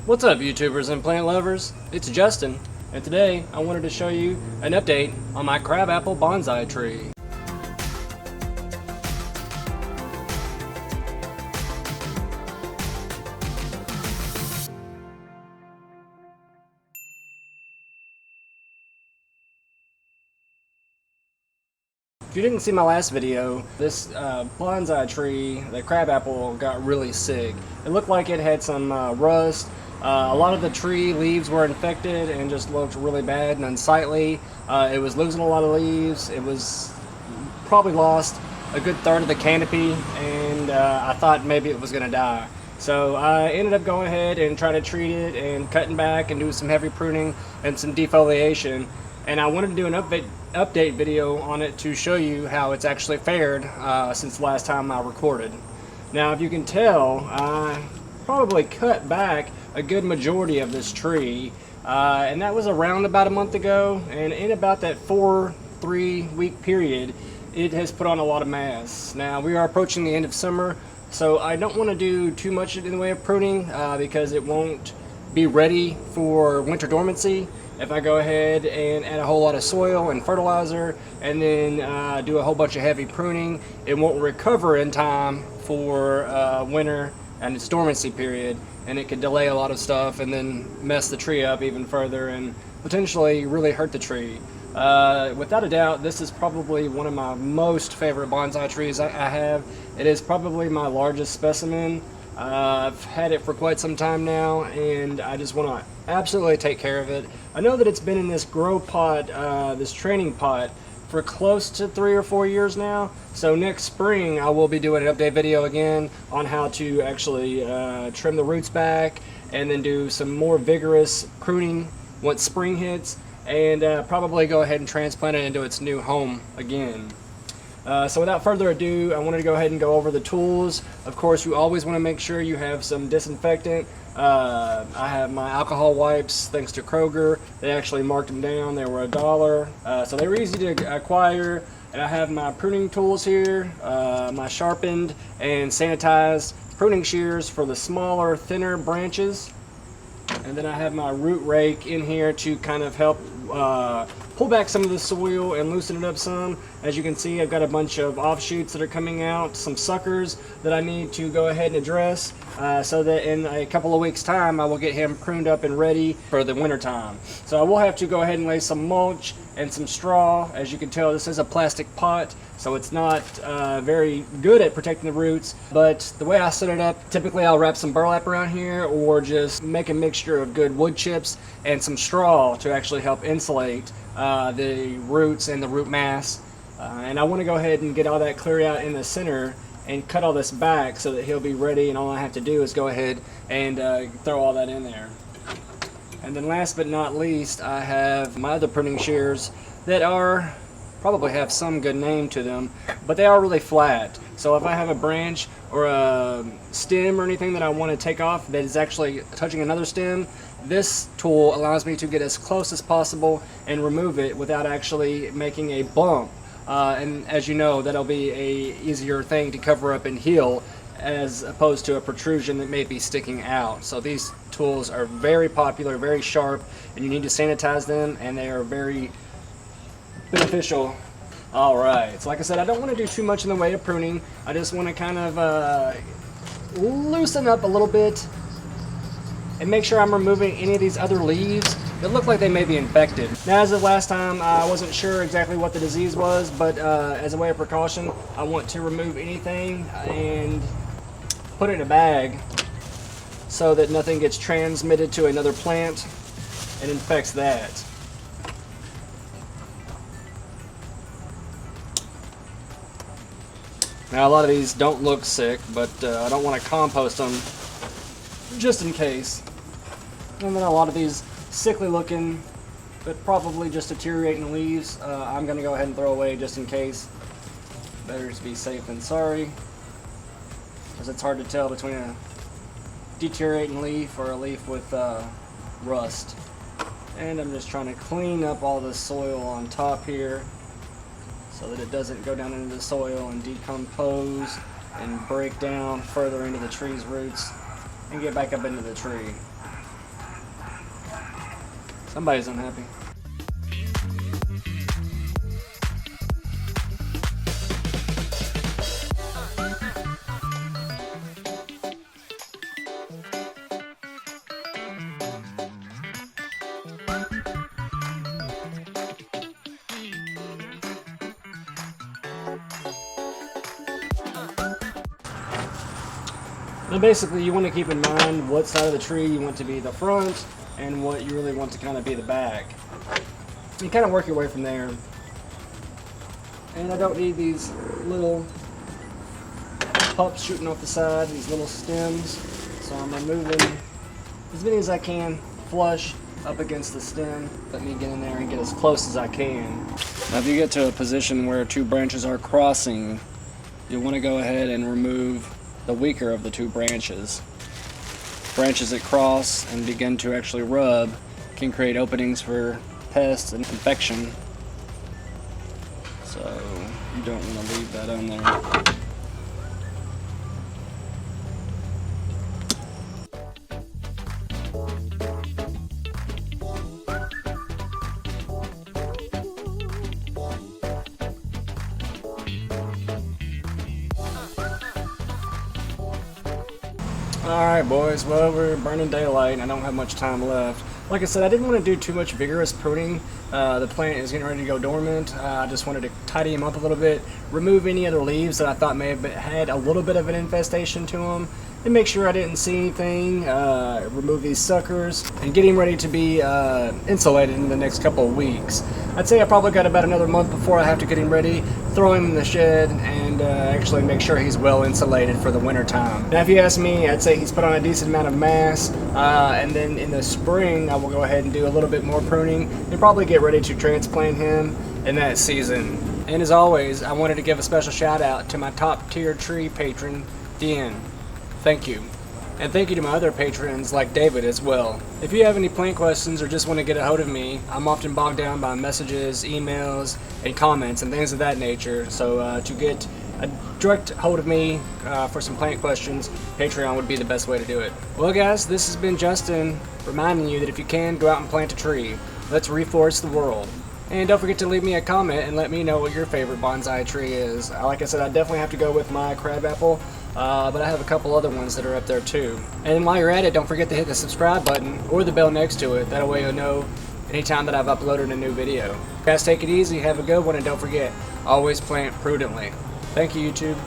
What's up, YouTubers and plant lovers? It's Justin, and today I wanted to show you an update on my crabapple bonsai tree. If you didn't see my last video, this bonsai tree, the crabapple, got really sick. It looked like it had some rust. A lot of the tree leaves were infected and just looked really bad and unsightly. It was losing a lot of leaves. It was probably lost a good third of the canopy, and I thought maybe it was going to die. So I ended up going ahead and trying to treat it and cutting back and doing some heavy pruning and some defoliation. And I wanted to do an update video on it to show you how it's actually fared since the last time I recorded. Now, if you can tell, I probably cut back a good majority of this tree, and that was around about a month ago, and in about that 3 week period, it has put on a lot of mass. Now, we are approaching the end of summer, so I don't want to do too much in the way of pruning because it won't be ready for winter dormancy if I go ahead and add a whole lot of soil and fertilizer and then do a whole bunch of heavy pruning. It won't recover in time for winter and its dormancy period, and it could delay a lot of stuff and then mess the tree up even further and potentially really hurt the tree. Without a doubt, this is probably one of my most favorite bonsai trees I have. It is probably my largest specimen. I've had it for quite some time now, and I just want to absolutely take care of it. I know that it's been in this grow pot, this training pot, for close to 3 or 4 years now. So next spring I will be doing an update video again on how to actually trim the roots back and then do some more vigorous pruning once spring hits, and probably go ahead and transplant it into its new home again. So without further ado, I wanted to go ahead and go over the tools. Of course, you always want to make sure you have some disinfectant. I have my alcohol wipes, thanks to Kroger. They actually marked them down. They were $1. So they were easy to acquire. And I have my pruning tools here, my sharpened and sanitized pruning shears for the smaller, thinner branches. And then I have my root rake in here to kind of help pull back some of the soil and loosen it up some. As you can see, I've got a bunch of offshoots that are coming out, some suckers that I need to go ahead and address so that in a couple of weeks time I will get him pruned up and ready for the winter time. So I will have to go ahead and lay some mulch and some straw. As you can tell, this is a plastic pot, so it's not very good at protecting the roots, but the way I set it up, typically I'll wrap some burlap around here or just make a mixture of good wood chips and some straw to actually help insulate the roots and the root mass. And I want to go ahead and get all that clear out in the center and cut all this back so that he'll be ready, and all I have to do is go ahead and throw all that in there. And then last but not least, I have my other pruning shears that are probably have some good name to them, but they are really flat. So if I have a branch or a stem or anything that I want to take off that is actually touching another stem, this tool allows me to get as close as possible and remove it without actually making a bump. And as you know, that'll be a easier thing to cover up and heal as opposed to a protrusion that may be sticking out. So these tools are very popular, very sharp, and you need to sanitize them, and they are very beneficial. Alright, so like I said, I don't want to do too much in the way of pruning. I just want to kind of loosen up a little bit and make sure I'm removing any of these other leaves that look like they may be infected. Now, as of last time, I wasn't sure exactly what the disease was, but as a way of precaution, I want to remove anything and put it in a bag so that nothing gets transmitted to another plant and infects that. Now, a lot of these don't look sick, but I don't want to compost them just in case. And then a lot of these sickly looking but probably just deteriorating leaves, I'm going to go ahead and throw away just in case. Better to be safe than sorry, because it's hard to tell between a deteriorating leaf or a leaf with rust. And I'm just trying to clean up all the soil on top here so that it doesn't go down into the soil and decompose and break down further into the tree's roots and get back up into the tree. Somebody's unhappy. Now basically you want to keep in mind what side of the tree you want to be the front and what you really want to kind of be the back. You kind of work your way from there. And I don't need these little pups shooting off the side, these little stems. So I'm removing as many as I can, flush up against the stem. Let me get in there and get as close as I can. Now if you get to a position where two branches are crossing, you'll want to go ahead and remove the weaker of the two branches. Branches that cross and begin to actually rub can create openings for pests and infection. So you don't want to leave that on there. Alright boys, well we're burning daylight and I don't have much time left. Like I said, I didn't want to do too much vigorous pruning. The plant is getting ready to go dormant. I just wanted to tidy him up a little bit, remove any other leaves that I thought may have had a little bit of an infestation to them, and make sure I didn't see anything, remove these suckers, and get him ready to be insulated in the next couple of weeks. I'd say I probably got about another month before I have to get him ready, throw him in the shed, and actually make sure he's well insulated for the winter time. Now if you ask me, I'd say he's put on a decent amount of mass, and then in the spring I will go ahead and do a little bit more pruning and probably get ready to transplant him in that season. And as always, I wanted to give a special shout out to my top tier tree patron, Thuyen N. Thank you. And thank you to my other patrons like David as well. If you have any plant questions or just want to get a hold of me, I'm often bogged down by messages, emails, and comments and things of that nature. So to get a direct hold of me for some plant questions, Patreon would be the best way to do it. Well guys, this has been Justin reminding you that if you can, go out and plant a tree. Let's reforest the world. And don't forget to leave me a comment and let me know what your favorite bonsai tree is. Like I said, I definitely have to go with my crabapple, but I have a couple other ones that are up there too. And while you're at it, don't forget to hit the subscribe button or the bell next to it. That way you'll know anytime that I've uploaded a new video. Guys, take it easy, have a good one, and don't forget, always plant prudently. Thank you, YouTube.